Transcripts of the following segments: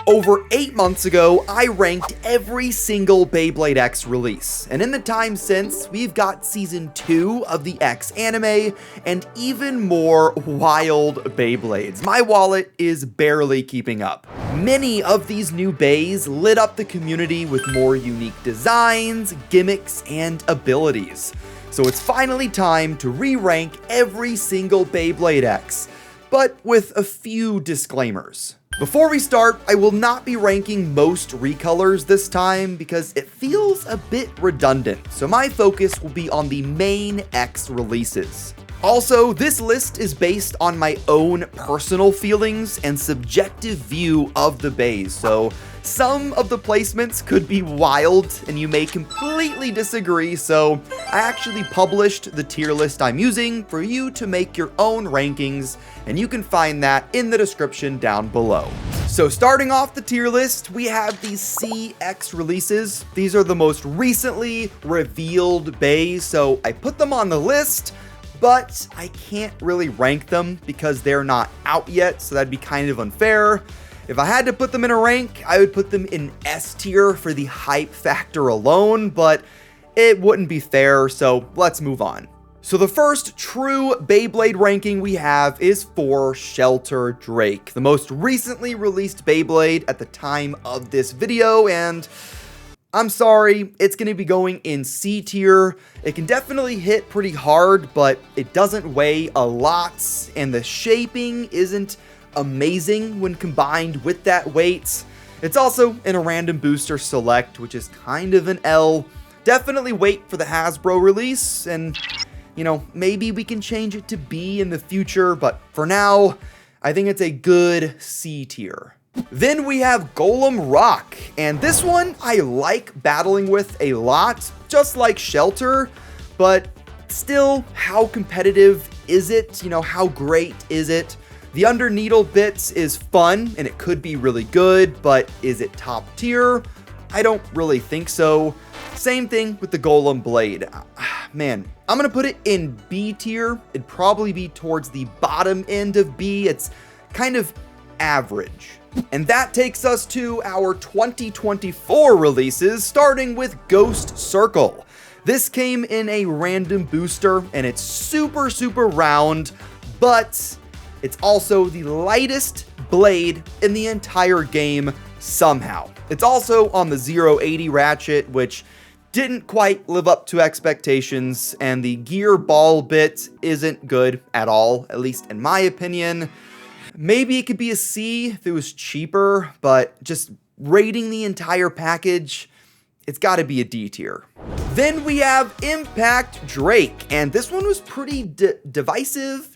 Over 8 months ago, I ranked every single Beyblade X release, and in the time since, we've got Season 2 of the X anime, and even more wild Beyblades. My wallet is barely keeping up. Many of these new bays lit up the community with more unique designs, gimmicks, and abilities. So it's finally time to re-rank every single Beyblade X, but with a few disclaimers. Before we start, I will not be ranking most recolors this time because it feels a bit redundant, so my focus will be on the main X releases. Also, this list is based on my own personal feelings and subjective view of the bays, so some of the placements could be wild and you may completely disagree, so I actually published the tier list I'm using for you to make your own rankings, and you can find that in the description down below. So starting off the tier list, we have these CX releases. These are the most recently revealed bays, so I put them on the list, but I can't really rank them because they're not out yet, so that'd be kind of unfair. If I had to put them in a rank, I would put them in S tier for the hype factor alone, but it wouldn't be fair, so let's move on. So the first true Beyblade ranking we have is for Shelter Drake, the most recently released Beyblade at the time of this video, and I'm sorry, it's going to be going in C tier. It can definitely hit pretty hard, but it doesn't weigh a lot, and the shaping isn't amazing when combined with that weight. It's also in a random booster select, which is kind of an L. Definitely wait for the Hasbro release, and you know, maybe we can change it to B in the future, but for now, I think it's a good C tier. Then we have Golem Rock, and this one I like battling with a lot, just like Shelter, but still, how competitive is it? You know, how great is it? The under needle bits is fun, and it could be really good, but is it top tier? I don't really think so. Same thing with the Golem Blade. Man, I'm gonna put it in B tier. It'd probably be towards the bottom end of B. It's kind of average. And that takes us to our 2024 releases, starting with Ghost Circle. This came in a random booster, and it's super round, but it's also the lightest blade in the entire game somehow. It's also on the 080 ratchet, which didn't quite live up to expectations, and the gear ball bit isn't good at all, at least in my opinion. Maybe it could be a C if it was cheaper, but just rating the entire package, it's gotta be a D tier. Then we have Impact Drake, and this one was pretty divisive,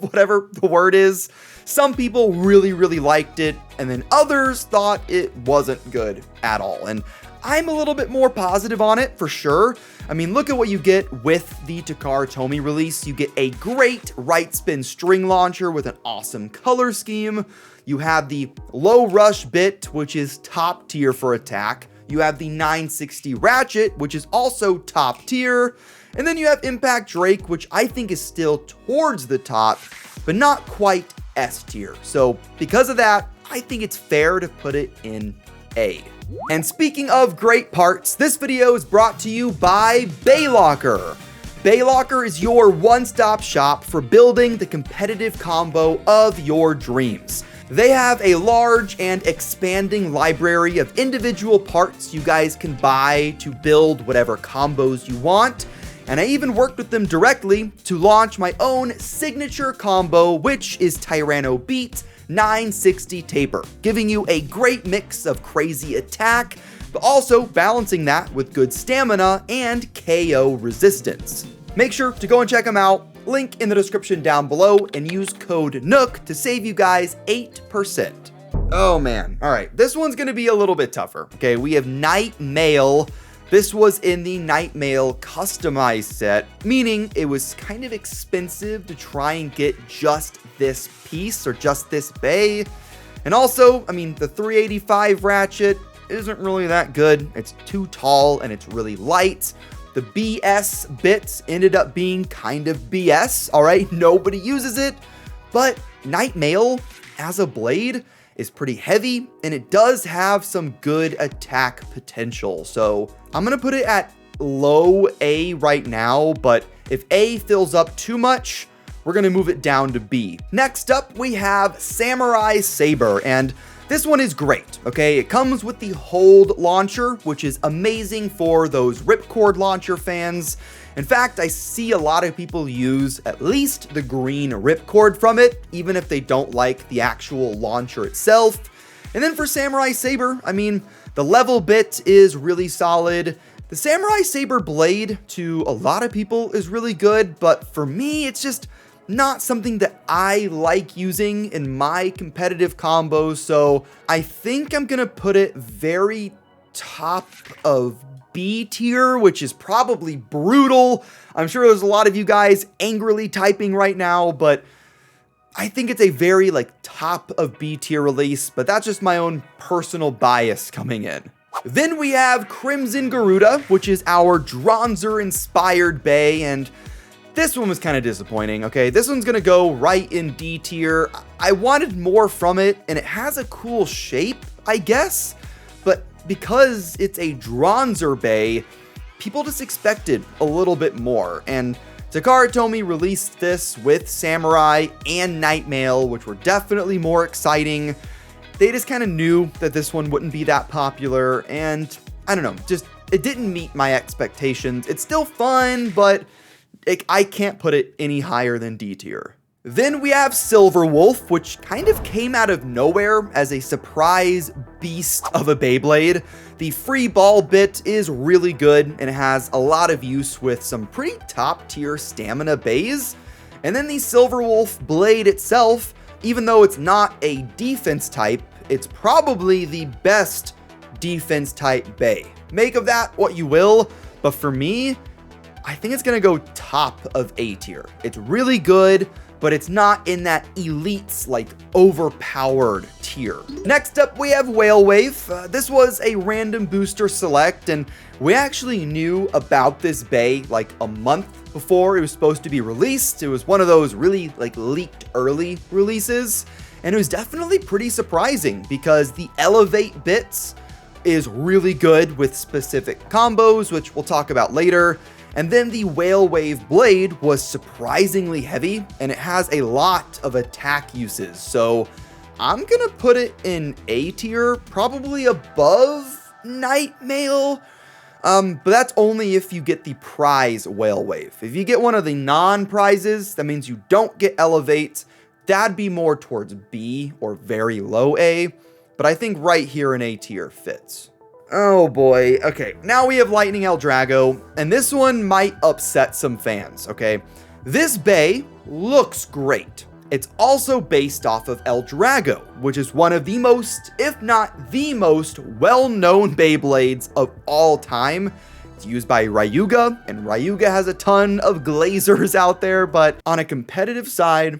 whatever the word is. Some people really liked it, and then others thought it wasn't good at all, and I'm a little bit more positive on it for sure. I mean, look at what you get with the Takara Tomy release. You get a great right spin string launcher with an awesome color scheme. You have the low rush bit, which is top tier for attack. You have the 960 ratchet, which is also top tier. And then you have Impact Drake, which I think is still towards the top, but not quite S tier. So because of that, I think it's fair to put it in A. And speaking of great parts, this video is brought to you by BeyLocker. BeyLocker is your one-stop shop for building the competitive combo of your dreams. They have a large and expanding library of individual parts you guys can buy to build whatever combos you want. And I even worked with them directly to launch my own signature combo, which is Tyranno Beat 960 Taper, giving you a great mix of crazy attack, but also balancing that with good stamina and KO resistance. Make sure to go and check them out. Link in the description down below, and use code NOOK to save you guys 8%. Oh man, all right, this one's gonna be a little bit tougher. Okay, we have Night Mail. This was in the Night Mail customized set, meaning it was kind of expensive to try and get just this piece or just this bay. And also, I mean, the 385 ratchet isn't really that good. It's too tall and it's really light. The BS bits ended up being kind of BS, all right? Nobody uses it, but Night Mail as a blade, is pretty heavy, and it does have some good attack potential. So I'm gonna put it at low A right now, but if A fills up too much, we're gonna move it down to B. Next up, we have Samurai Saber, and this one is great, okay? It comes with the hold launcher, which is amazing for those ripcord launcher fans. In fact, I see a lot of people use at least the green ripcord from it, even if they don't like the actual launcher itself. And then for Samurai Saber, I mean, the level bit is really solid. The Samurai Saber blade to a lot of people is really good, but for me, it's just not something that I like using in my competitive combos, so I think I'm gonna put it very top of B tier, which is probably brutal. I'm sure there's a lot of you guys angrily typing right now, but I think it's a very top of B tier release, but that's just my own personal bias coming in. Then we have Crimson Garuda, which is our Dronzer inspired Bey, and this one was kind of disappointing, okay? This one's gonna go right in D tier. I wanted more from it, and it has a cool shape, I guess, but because it's a Dronzer Bey, people just expected a little bit more, and Takara Tomy released this with Samurai and Nightmail, which were definitely more exciting. They just kind of knew that this one wouldn't be that popular, and I don't know, just it didn't meet my expectations. It's still fun, but I can't put it any higher than D tier. Then we have Silver Wolf, which kind of came out of nowhere as a surprise beast of a Beyblade. The free ball bit is really good, and it has a lot of use with some pretty top tier stamina bays. And then the Silver Wolf blade itself, even though it's not a defense type, it's probably the best defense type Bey. Make of that what you will, but for me, I think it's gonna go top of A tier. It's really good, but it's not in that elite's overpowered tier. Next up, we have Whale Wave. This was a random booster select, and we actually knew about this Bey a month before it was supposed to be released. It was one of those really leaked early releases, and it was definitely pretty surprising because the Elevate bits is really good with specific combos, which we'll talk about later. And then the Whale Wave blade was surprisingly heavy, and it has a lot of attack uses. So I'm gonna put it in A tier, probably above Nightmail. But that's only if you get the prize Whale Wave. If you get one of the non-prizes, that means you don't get Elevate. That'd be more towards B or very low A. But I think right here in A tier fits. Oh boy, okay, now we have Lightning El Drago, and this one might upset some fans, okay? This Bey looks great. It's also based off of El Drago, which is one of the most, if not the most, well-known Beyblades of all time. It's used by Ryuga, and Ryuga has a ton of glazers out there, but on a competitive side,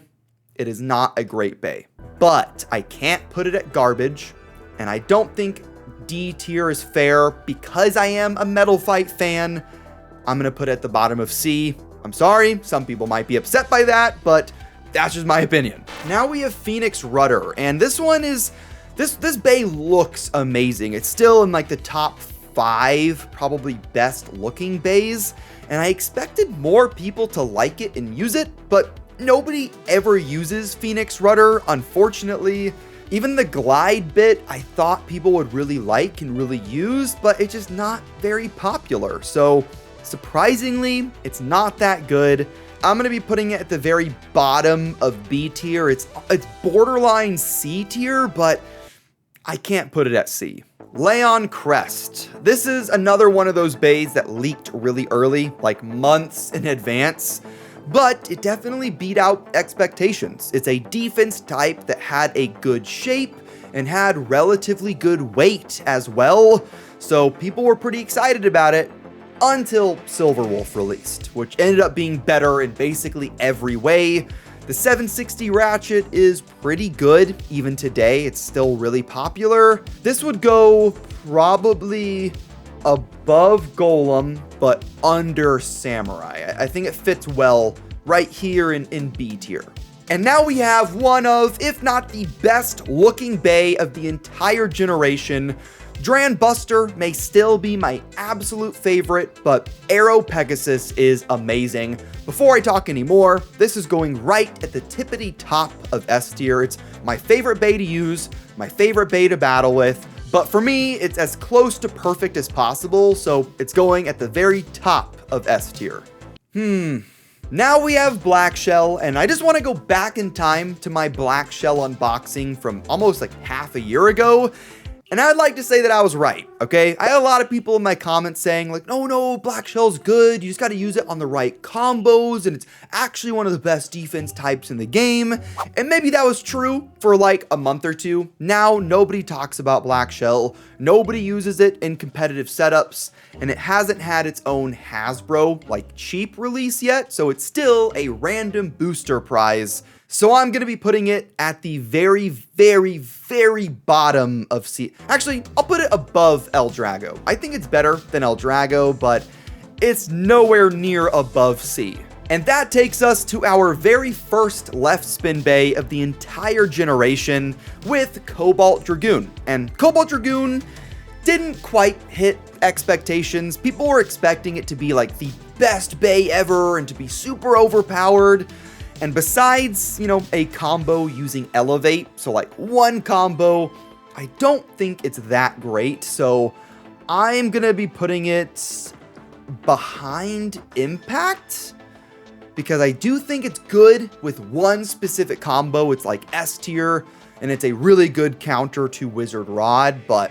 it is not a great Bey. But I can't put it at garbage, and I don't think D tier is fair because I am a Metal Fight fan. I'm gonna put it at the bottom of C. I'm sorry, some people might be upset by that, but that's just my opinion. Now we have Phoenix Rudder, and this one is, this Bey looks amazing. It's still in the top 5, probably best looking Beys, and I expected more people to like it and use it, but nobody ever uses Phoenix Rudder, unfortunately. Even the glide bit, I thought people would really like and really use, but it's just not very popular. So surprisingly, it's not that good. I'm gonna be putting it at the very bottom of B tier. It's borderline C tier, but I can't put it at C. Leon Crest. This is another one of those Beys that leaked really early, months in advance. But it definitely beat out expectations. It's a defense type that had a good shape and had relatively good weight as well. So people were pretty excited about it until Silver Wolf released, which ended up being better in basically every way. The 760 ratchet is pretty good even today. It's still really popular. This would go probably above Golem, but under Samurai. I think it fits well right here in B tier. And now we have one of, if not the best looking Bey of the entire generation. Dran Buster may still be my absolute favorite, but Arrow Pegasus is amazing. Before I talk anymore, this is going right at the tippity top of S tier. It's my favorite Bey to use, my favorite Bey to battle with, but for me, it's as close to perfect as possible, so it's going at the very top of S tier. Now we have Black Shell, and I just want to go back in time to my Black Shell unboxing from almost like half a year ago. And I'd like to say that I was right, okay? I had a lot of people in my comments saying like, no, Black Shell's good. You just got to use it on the right combos, and it's actually one of the best defense types in the game. And maybe that was true for like a month or two. Now, nobody talks about Black Shell. Nobody uses it in competitive setups, and it hasn't had its own Hasbro, like, cheap release yet, so it's still a random booster prize. So I'm going to be putting it at the very, very, very bottom of C. Actually, I'll put it above El Drago. I think it's better than El Drago, but it's nowhere near above C. And that takes us to our very first left spin Bey of the entire generation with Cobalt Dragoon. And Cobalt Dragoon didn't quite hit expectations. People were expecting it to be like the best Bey ever and to be super overpowered. And besides, a combo using Elevate, so like one combo, I don't think it's that great. So I'm going to be putting it behind Impact because I do think it's good with one specific combo. It's like S tier and it's a really good counter to Wizard Rod, but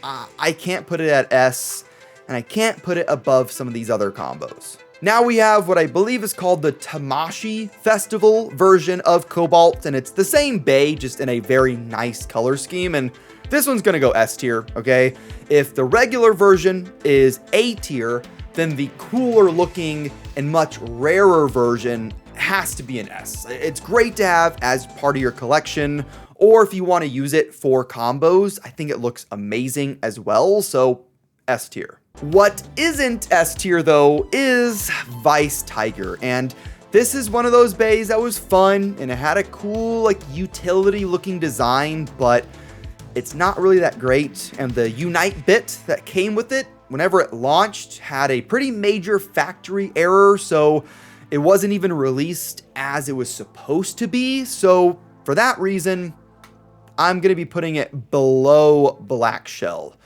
I can't put it at S and I can't put it above some of these other combos. Now we have what I believe is called the Tamashii Festival version of Cobalt, and it's the same Bey, just in a very nice color scheme, and this one's gonna go S tier, okay? If the regular version is A tier, then the cooler looking and much rarer version has to be an S. It's great to have as part of your collection, or if you want to use it for combos, I think it looks amazing as well, so S tier. What isn't S tier though is Vice Tiger, and this is one of those Beys that was fun and it had a cool like utility looking design, but it's not really that great. And the Unite bit that came with it whenever it launched had a pretty major factory error, so it wasn't even released as it was supposed to be. So for that reason, I'm going to be putting it below Black Shell.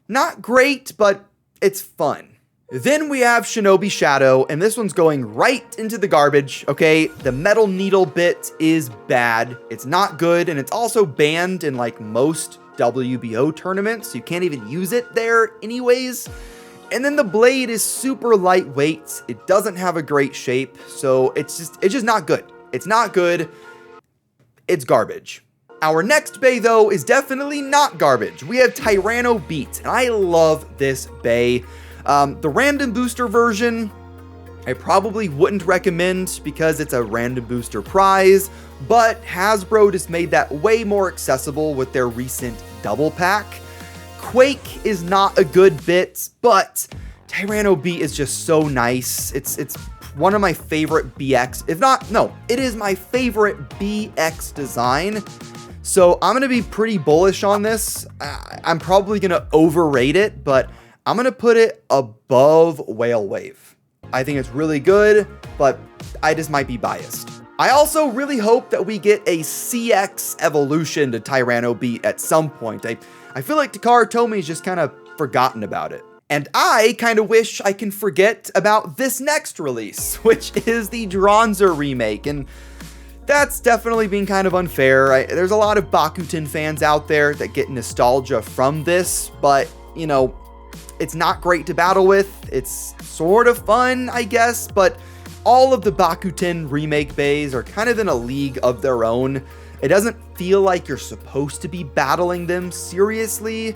Not great, but it's fun. Then we have Shinobi Shadow, and this one's going right into the garbage, okay? The Metal Needle bit is bad. It's not good, and it's also banned in like most WBO tournaments, so you can't even use it there anyways. And then the blade is super lightweight. It doesn't have a great shape, so it's just not good. It's not good. It's garbage. Our next Bey, though, is definitely not garbage. We have Tyranno Beat, and I love this Bey. The random booster version, I probably wouldn't recommend because it's a random booster prize, but Hasbro just made that way more accessible with their recent double pack. Quake is not a good bit, but Tyranno Beat is just so nice. It's one of my favorite BX, if not, no, it is my favorite BX design. So I'm going to be pretty bullish on this. I'm probably going to overrate it, but I'm going to put it above Whale Wave. I think it's really good, but I just might be biased. I also really hope that we get a CX evolution to Tyranno Beat at some point. I feel like Takara Tomi's just kind of forgotten about it. And I kind of wish I can forget about this next release, which is the Dronzer remake. And that's definitely being kind of unfair. There's a lot of Bakuten fans out there that get nostalgia from this, but, it's not great to battle with. It's sort of fun, I guess, but all of the Bakuten remake Beys are kind of in a league of their own. It doesn't feel like you're supposed to be battling them seriously,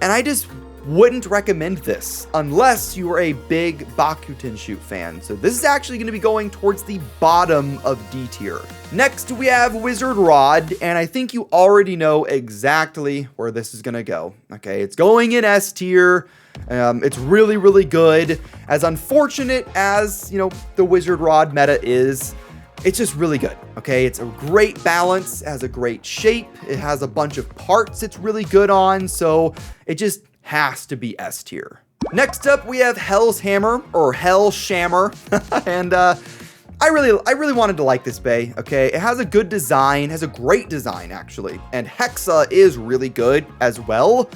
and I just wouldn't recommend this unless you are a big Bakuten Shoot fan. So this is actually going to be going towards the bottom of D tier. Next, we have Wizard Rod, and I think you already know exactly where this is going to go. Okay, it's going in S tier. It's really, really good. As unfortunate as, the Wizard Rod meta is, It's just really good, okay? It's a great balance, it has a great shape, it has a bunch of parts it's really good on, so it just has to be S tier. Next up, we have Hell's Hammer, or Hell Shammer, and I really wanted to like this bay, okay? It has a good design, has a great design, actually, and Hexa is really good as well,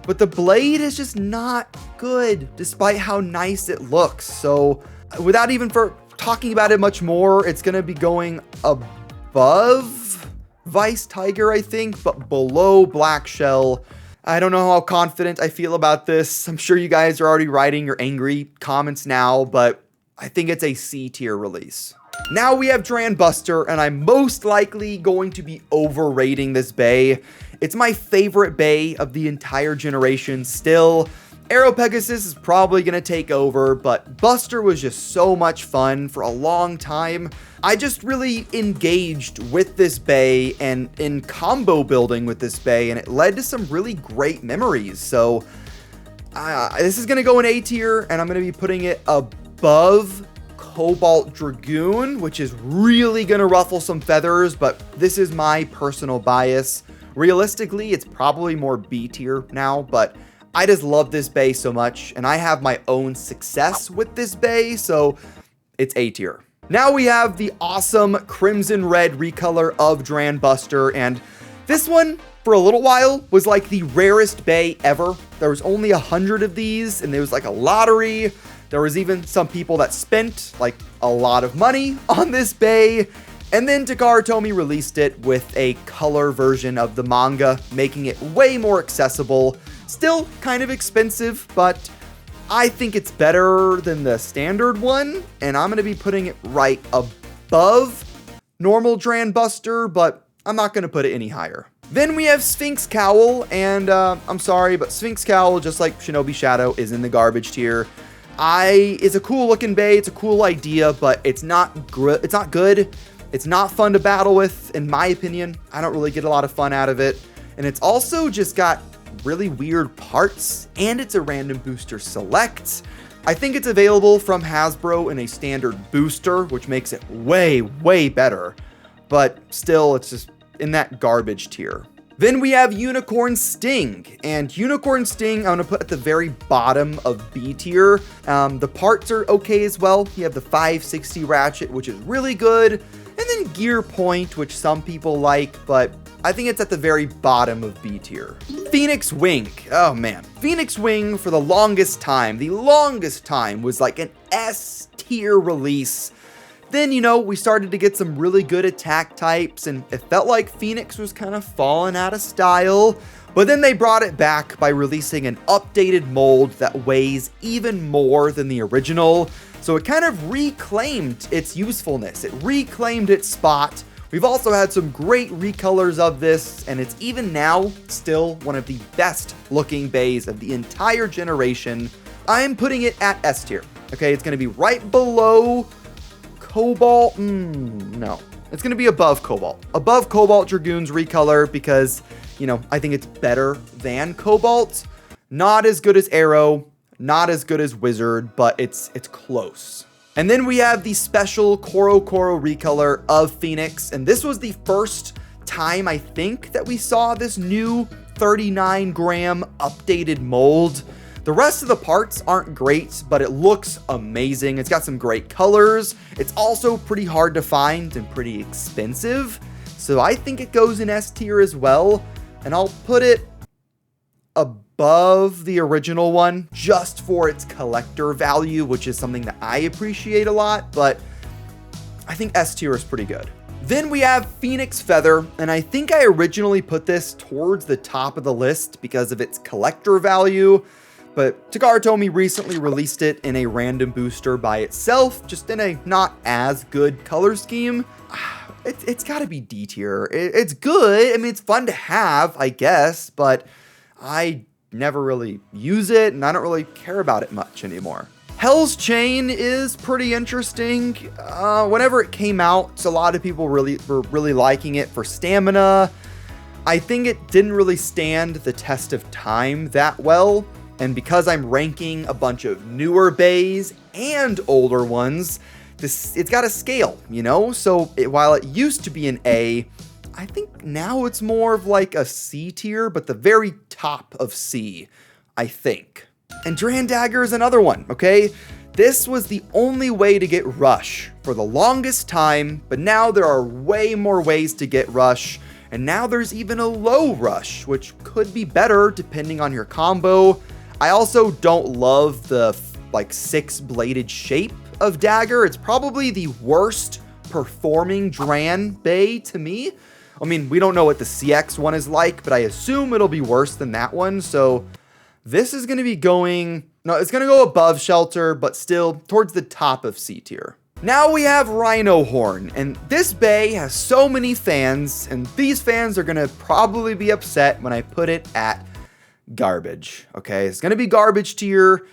but the blade is just not good, despite how nice it looks, so without even talking about it much more, it's gonna be going above Vice Tiger, I think, but below Black Shell. I don't know how confident I feel about this. I'm sure you guys are already writing your angry comments now, but I think it's a C tier release. Now we have Dran Buster, and I'm most likely going to be overrating this bay. It's my favorite bay of the entire generation still. Aero Pegasus is probably going to take over, but Buster was just so much fun for a long time. I just really engaged with this bay and in combo building with this bay, and it led to some really great memories. So this is going to go in A tier, and I'm going to be putting it above Cobalt Dragoon, which is really going to ruffle some feathers, but this is my personal bias. Realistically, it's probably more B tier now, but I just love this bay so much, and I have my own success with this bay, so it's A tier. Now we have the awesome Crimson Red recolor of Dran Buster, and this one, for a little while, was like the rarest bay ever. There was only 100 of these, and there was like a lottery. There was even some people that spent like a lot of money on this bay, and then Takara Tomy released it with a color version of the manga, making it way more accessible. Still kind of expensive, but I think it's better than the standard one, and I'm going to be putting it right above normal Dran Buster, but I'm not going to put it any higher. Then we have Sphinx Cowl, and I'm sorry, but Sphinx Cowl, just like Shinobi Shadow, is in the garbage tier. It's a cool looking bay, it's a cool idea, but it's not good. It's not fun to battle with, in my opinion. I don't really get a lot of fun out of it, and it's also just got really weird parts, and it's a random booster select. I think it's available from Hasbro in a standard booster, which makes it way, way better, but still, it's just in that garbage tier. Then we have Unicorn Sting, and Unicorn Sting I'm going to put at the very bottom of B tier. The parts are okay as well. You have the 560 ratchet, which is really good, and then Gear Point, which some people like, but I think it's at the very bottom of B tier. Phoenix Wing. Oh man. Phoenix Wing for the longest time was like an S tier release. Then, you know, we started to get some really good attack types, and it felt like Phoenix was kind of falling out of style. But then they brought it back by releasing an updated mold that weighs even more than the original. So it kind of reclaimed its usefulness. It reclaimed its spot. We've also had some great recolors of this, and it's even now still one of the best looking bays of the entire generation. I'm putting it at S tier. Okay, it's going to be right below Cobalt. No, it's going to be above Cobalt. Above Cobalt Dragoon's recolor because, you know, I think it's better than Cobalt. Not as good as Arrow, not as good as Wizard, but it's close. And then we have the special Koro Koro recolor of Phoenix, and this was the first time, I think, that we saw this new 39 gram updated mold. The rest of the parts aren't great, but it looks amazing. It's got some great colors. It's also pretty hard to find and pretty expensive, so I think it goes in S tier as well, and I'll put it above the original one just for its collector value, which is something that I appreciate a lot, but I think S tier is pretty good. Then we have Phoenix Feather, and I think I originally put this towards the top of the list because of its collector value, but Takara Tomy recently released it in a random booster by itself, just in a not as good color scheme. It's gotta be D tier. It's good, I mean, it's fun to have, I guess, but I never really use it, and I don't really care about it much anymore. Hell's Chain is pretty interesting. Whenever it came out, a lot of people were really liking it for stamina. I think it didn't really stand the test of time that well, and because I'm ranking a bunch of newer bays and older ones, it's got a scale, you know? So while it used to be an A, I think now it's more of like a C tier, but the very top of C, I think. And Dran Dagger is another one, okay? This was the only way to get Rush for the longest time, but now there are way more ways to get Rush, and now there's even a low Rush, which could be better depending on your combo. I also don't love the like 6-bladed shape of dagger. It's probably the worst performing Dran Bay to me. I mean, we don't know what the CX one is like, but I assume it'll be worse than that one. So this is going to be going, no, it's going to go above Shelter, but still towards the top of C tier. Now we have Rhino Horn, and this bay has so many fans, and these fans are going to probably be upset when I put it at garbage. Okay, it's going to be garbage tier.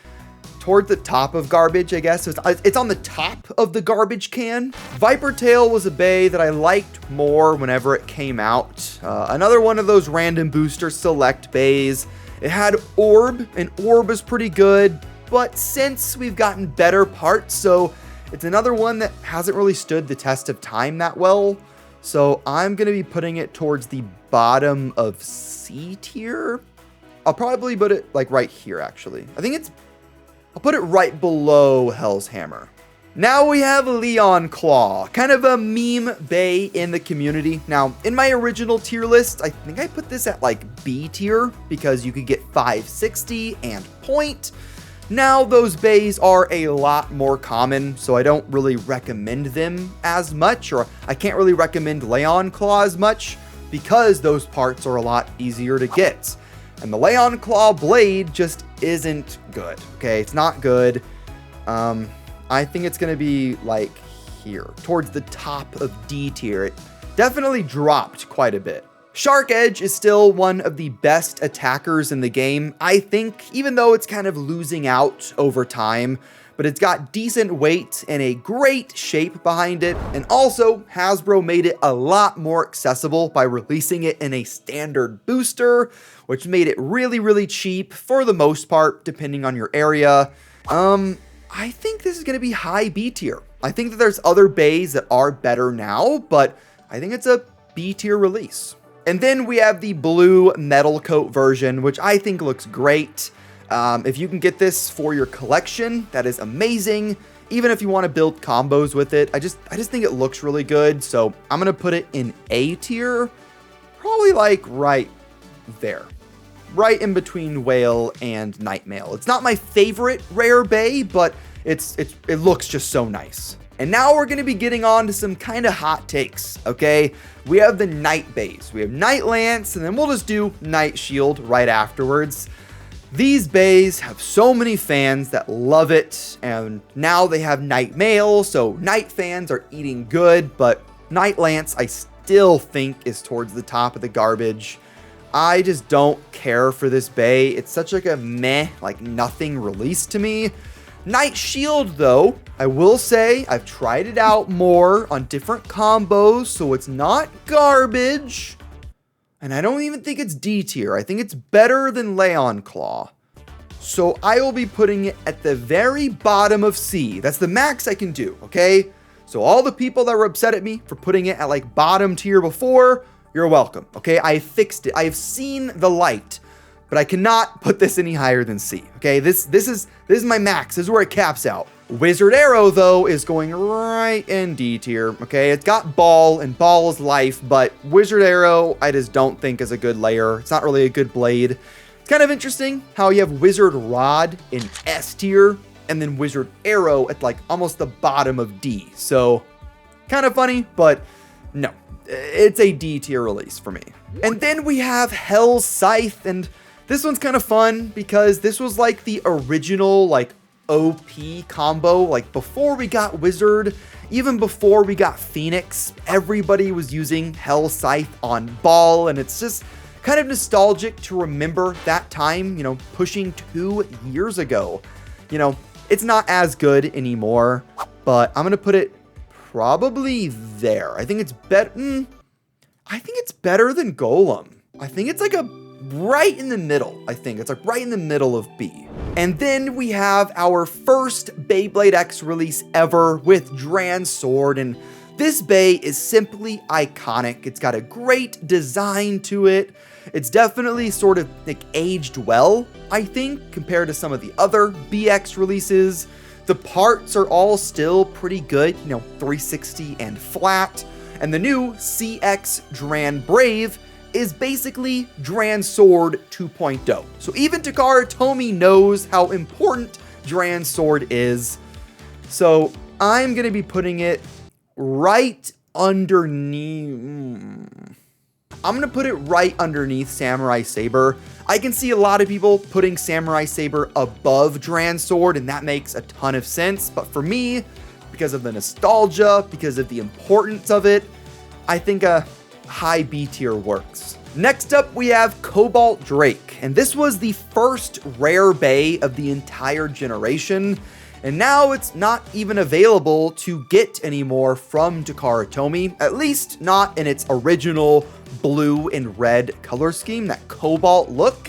Toward the top of garbage, I guess. It's on the top of the garbage can. Viper Tail was a bay that I liked more whenever it came out. Another one of those random booster select bays. It had Orb, and Orb is pretty good, but since we've gotten better parts, so it's another one that hasn't really stood the test of time that well. So I'm going to be putting it towards the bottom of C tier. I'll probably put it like right here, actually. I'll put it right below Hell's Hammer. Now we have Leon Claw, kind of a meme bay in the community. Now, in my original tier list, I think I put this at like B tier because you could get 560 and Point. Now those bays are a lot more common, so I don't really recommend them as much, or I can't really recommend Leon Claw as much because those parts are a lot easier to get. And the Leon Claw blade just isn't good, okay? It's not good. I think it's going to be like here, towards the top of D tier. It definitely dropped quite a bit. Shark Edge is still one of the best attackers in the game, I think, even though it's kind of losing out over time. But it's got decent weight and a great shape behind it. And also, Hasbro made it a lot more accessible by releasing it in a standard booster, which made it really, really cheap for the most part, depending on your area. I think this is going to be high B tier. I think that there's other bays that are better now, but I think it's a B tier release. And then we have the blue metal coat version, which I think looks great. If you can get this for your collection, that is amazing. Even if you want to build combos with it, I just think it looks really good. So I'm going to put it in A tier, probably like right there, right in between Whale and Nightmail. It's not my favorite rare bay, but it looks just so nice. And now we're going to be getting on to some kind of hot takes, okay? We have the Night bays. We have Night Lance, and then we'll just do Night Shield right afterwards. These bays have so many fans that love it, and now they have Night Mail, so Night fans are eating good, but Night Lance I still think is towards the top of the garbage. I just don't care for this bay. It's such like a meh, like nothing release to me. Night Shield, though, I will say I've tried it out more on different combos, so it's not garbage. And I don't even think it's D tier. I think it's better than Leon Claw. So I will be putting it at the very bottom of C. That's the max I can do, okay? So all the people that were upset at me for putting it at like bottom tier before, you're welcome, okay? I fixed it. I have seen the light, but I cannot put this any higher than C, okay? This is my max. This is where it caps out. Wizard Arrow, though, is going right in D tier, okay? It's got Ball, and Ball is life, but Wizard Arrow, I just don't think is a good layer. It's not really a good blade. It's kind of interesting how you have Wizard Rod in S tier, and then Wizard Arrow at like almost the bottom of D. So, kind of funny, but no. It's a D tier release for me. And then we have Hell's Scythe, and this one's kind of fun because this was like the original like OP combo. Like before we got Wizard, even before we got Phoenix, everybody was using Hell's Scythe on Ball, and it's just kind of nostalgic to remember that time, you know, pushing 2 years ago. You know, it's not as good anymore, but I'm gonna put it probably there. I think it's better. I think it's better than Golem. I think it's like a right in the middle, I think. It's like right in the middle of B. And then we have our first Beyblade X release ever with Dran Sword, and this Bey is simply iconic. It's got a great design to it. It's definitely sort of like aged well, I think, compared to some of the other BX releases. The parts are all still pretty good, 360 and flat. And the new CX Dran Brave is basically Dran Sword 2.0. So even Takara Tomy knows how important Dran Sword is. So I'm going to be putting it right underneath. I'm going to put it right underneath Samurai Saber. I can see a lot of people putting Samurai Saber above Dran Sword, and that makes a ton of sense. But for me, because of the nostalgia, because of the importance of it, I think a high B tier works. Next up, we have Cobalt Drake, and this was the first rare Bey of the entire generation, and now it's not even available to get anymore from Takara Tomy, at least not in its original blue and red color scheme, that cobalt look.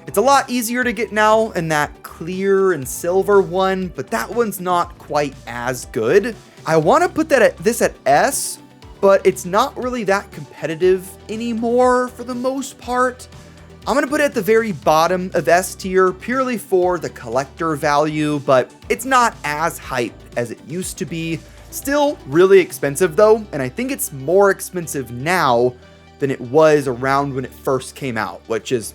It's a lot easier to get now in that clear and silver one, but that one's not quite as good. I want to put this at S, but it's not really that competitive anymore for the most part. I'm going to put it at the very bottom of S tier purely for the collector value, but it's not as hype as it used to be. Still really expensive though, and I think it's more expensive now than it was around when it first came out, which is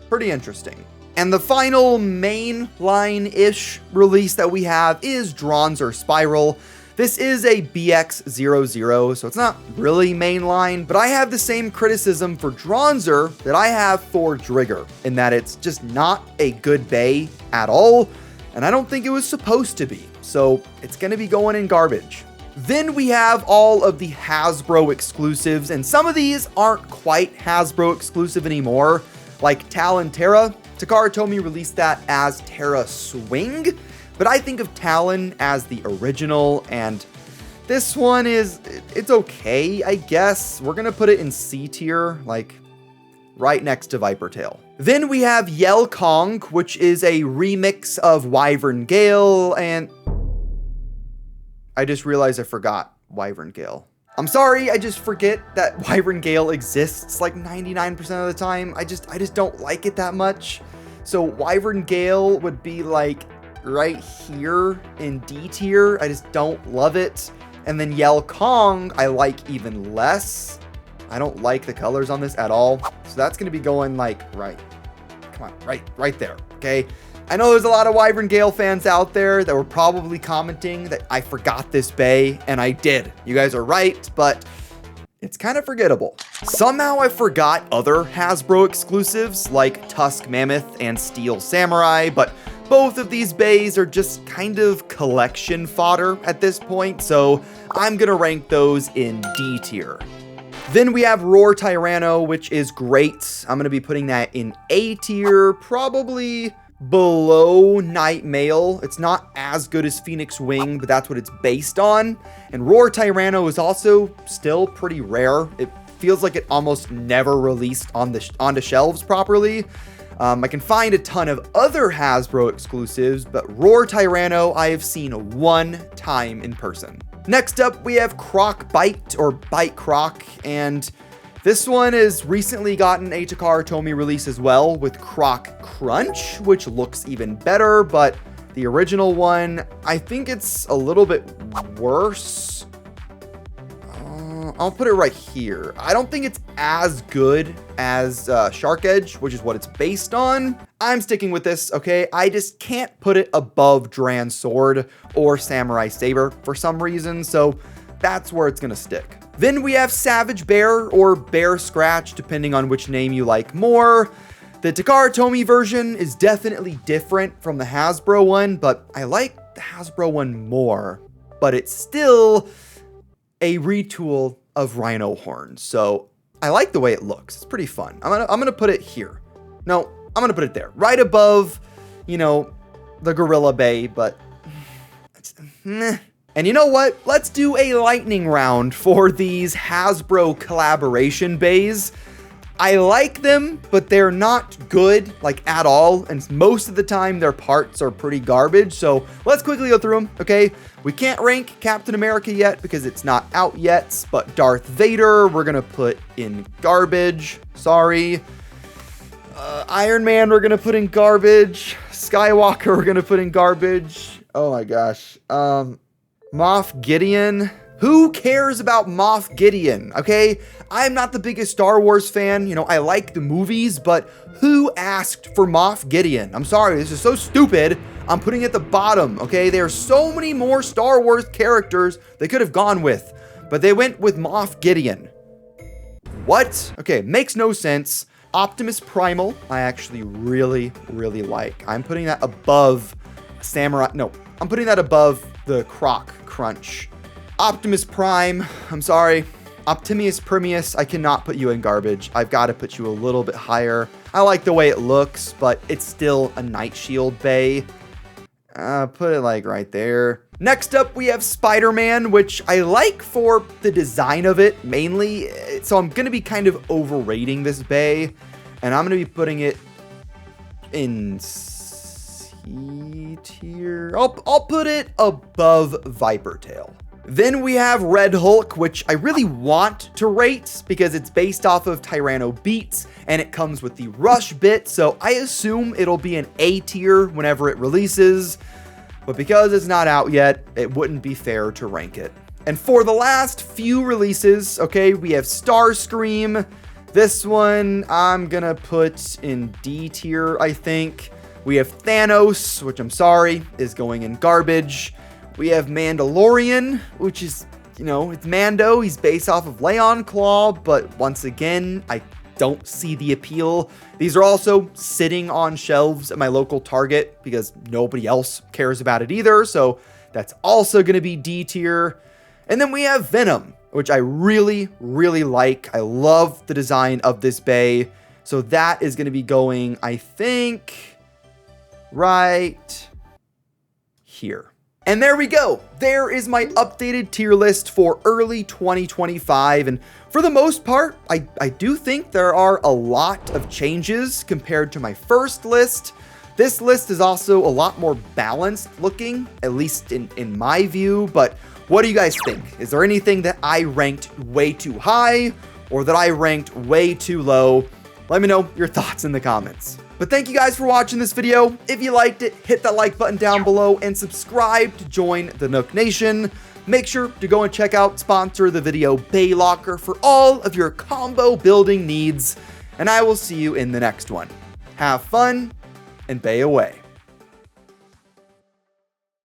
pretty interesting. And the final mainline-ish release that we have is Dronzer Spiral. This is a BX00, so it's not really mainline, but I have the same criticism for Dronzer that I have for Drigger, in that it's just not a good Bey at all, and I don't think it was supposed to be, so it's going to be going in garbage. Then we have all of the Hasbro exclusives, and some of these aren't quite Hasbro exclusive anymore, like Talon Terra. Takara Tomy released that as Terra Swing, but I think of Talon as the original, and this one it's okay, I guess. We're gonna put it in C tier, like right next to Viper Tail. Then we have Yell Kong, which is a remix of Wyvern Gale, and I just realized I forgot Wyvern Gale. I'm sorry, I just forget that Wyvern Gale exists like 99% of the time. I just don't like it that much. So Wyvern Gale would be like right here in D tier. I just don't love it. And then Yell Kong, I like even less. I don't like the colors on this at all. So that's gonna be going like right. Come on, right there, okay? I know there's a lot of Wyvern Gale fans out there that were probably commenting that I forgot this Bey, and I did. You guys are right, but it's kind of forgettable. Somehow I forgot other Hasbro exclusives like Tusk Mammoth and Steel Samurai, but both of these Beys are just kind of collection fodder at this point, so I'm gonna rank those in D tier. Then we have Roar Tyranno, which is great. I'm gonna be putting that in A tier, probably below Night Mail. It's not as good as Phoenix Wing, but that's what it's based on. And Roar Tyranno is also still pretty rare. It feels like it almost never released onto shelves properly. I can find a ton of other Hasbro exclusives, but Roar Tyranno I have seen one time in person. Next up, we have Croc Bite, or Bite Croc, and this one has recently gotten a Takara Tomy release as well with Croc Crunch, which looks even better, but the original one, I think it's a little bit worse. I'll put it right here. I don't think it's as good as Shark Edge, which is what it's based on. I'm sticking with this, okay? I just can't put it above Dran Sword or Samurai Saber for some reason, so that's where it's gonna stick. Then we have Savage Bear, or Bear Scratch, depending on which name you like more. The Takara Tomy version is definitely different from the Hasbro one, but I like the Hasbro one more. But it's still a retool of Rhino Horns, so I like the way it looks. It's pretty fun. I'm gonna put it here. No, I'm gonna put it there, right above, the Gorilla Bey, but it's meh. And you know what? Let's do a lightning round for these Hasbro collaboration Beys. I like them, but they're not good, like, at all, and most of the time their parts are pretty garbage, so let's quickly go through them, okay? We can't rank Captain America yet because it's not out yet, but Darth Vader, we're gonna put in garbage, sorry. Iron Man, we're gonna put in garbage. Skywalker, we're gonna put in garbage. Oh my gosh. Moff Gideon. Who cares about Moff Gideon, okay? I'm not the biggest Star Wars fan. You know, I like the movies, but who asked for Moff Gideon? I'm sorry, this is so stupid. I'm putting it at the bottom, okay? There are so many more Star Wars characters they could have gone with, but they went with Moff Gideon. What? Okay, makes no sense. Optimus Primal, I actually really, really like. I'm putting that above Samurai. No, I'm putting that above the Croc Crunch. Optimus Prime, I'm sorry. Optimus Primus, I cannot put you in garbage. I've got to put you a little bit higher. I like the way it looks, but it's still a Night Shield Bay. Put it like right there. Next up, we have Spider-Man, which I like for the design of it mainly. So I'm going to be kind of overrating this bay, and I'm going to be putting it in C tier. I'll put it above Viper Tail. Then we have Red Hulk, which I really want to rate because it's based off of Tyranno Beats and it comes with the Rush bit, so I assume it'll be an A tier whenever it releases, but because it's not out yet, it wouldn't be fair to rank it. And for the last few releases, okay, we have Starscream. This one I'm gonna put in D tier, I think. We have Thanos, which I'm sorry, is going in garbage. We have Mandalorian, which is, you know, it's Mando. He's based off of Leon Claw, but once again, I don't see the appeal. These are also sitting on shelves at my local Target because nobody else cares about it either, so that's also going to be D tier. And then we have Venom, which I really, really like. I love the design of this bay, so that is going to be going, I think, right here. And there we go. There is my updated tier list for early 2025. And for the most part, I do think there are a lot of changes compared to my first list. This list is also a lot more balanced looking, at least in my view. But what do you guys think? Is there anything that I ranked way too high or that I ranked way too low? Let me know your thoughts in the comments. But thank you guys for watching this video. If you liked it, hit that like button down below and subscribe to join the Nook Nation. Make sure to go and check out sponsor of the video, Bay Locker, for all of your combo building needs. And I will see you in the next one. Have fun and bay away.